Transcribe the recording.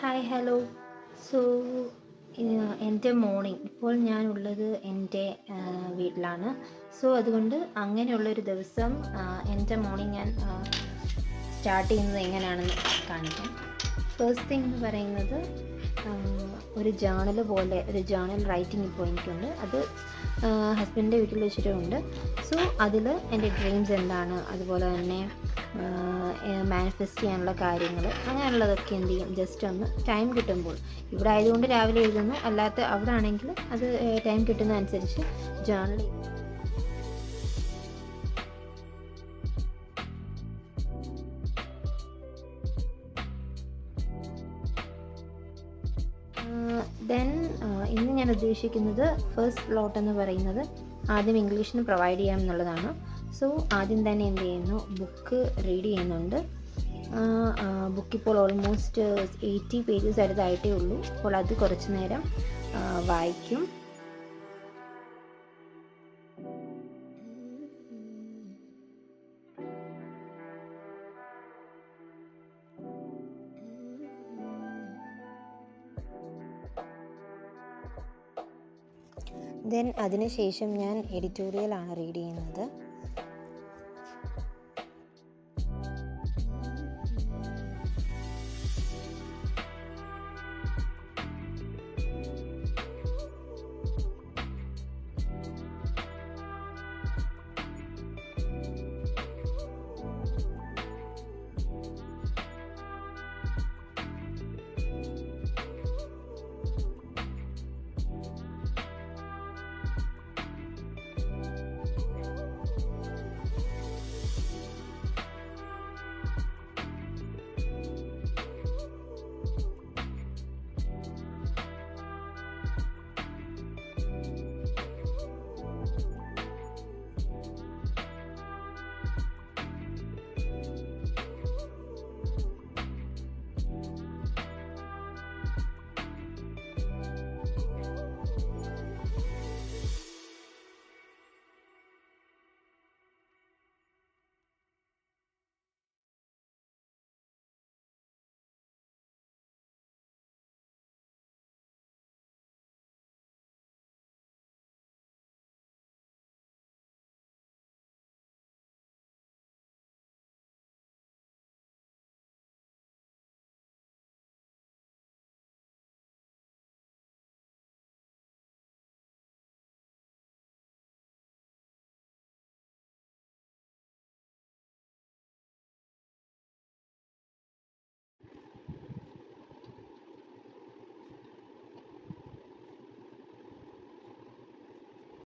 Hi hello. So എൻ്റെ morning ഇപ്പോൾ ഞാനുള്ളത് എൻ്റെ വീട്ടിലാണ്. സോ അതുകൊണ്ട് അങ്ങനെയുള്ളൊരു ദിവസം എൻ്റെ മോർണിംഗ് ഞാൻ സ്റ്റാർട്ട് ചെയ്യുന്നത് എങ്ങനെയാണെന്ന് കാണിക്കാം. ഫസ്റ്റ് തിങ് എന്ന് പറയുന്നത് ഒരു ജേണൽ പോലെ ഒരു ജേണൽ റൈറ്റിംഗ് ഇപ്പോൾ എനിക്കുണ്ട്. അത് ഹസ്ബൻഡിൻ്റെ വീട്ടിൽ വെച്ചിട്ടുണ്ട്. സോ അതിൽ എൻ്റെ ഡ്രീംസ് എന്താണ്, അതുപോലെ തന്നെ മാനിഫെസ്റ്റ് ചെയ്യാനുള്ള കാര്യങ്ങൾ, അങ്ങനെയുള്ളതൊക്കെ എന്ത് ചെയ്യും, ജസ്റ്റ് ഒന്ന് ടൈം കിട്ടുമ്പോൾ, ഇവിടെ ആയതുകൊണ്ട് രാവിലെ എഴുതുന്നു, അല്ലാത്ത അവിടെ ആണെങ്കിൽ അത് ടൈം കിട്ടുന്നതനുസരിച്ച് ജേണൽ. ദെൻ ഇന്ന് ഞാൻ ഉദ്ദേശിക്കുന്നത് ഫസ്റ്റ് ലോട്ട് എന്ന് പറയുന്നത് ആദ്യം ഇംഗ്ലീഷിന് പ്രൊവൈഡ് ചെയ്യാം എന്നുള്ളതാണ്. സോ ആദ്യം തന്നെ എന്ത് ചെയ്യുന്നു, ബുക്ക് റീഡ് ചെയ്യുന്നുണ്ട്. ബുക്കിപ്പോൾ ഓൾമോസ്റ്റ് 80 പേജസ് അടുത്തായിട്ടേ ഉള്ളൂ. അപ്പോൾ അത് കുറച്ച് നേരം വായിക്കും. ദെൻ അതിനുശേഷം ഞാൻ എഡിറ്റോറിയലാണ് റീഡ് ചെയ്യുന്നത്.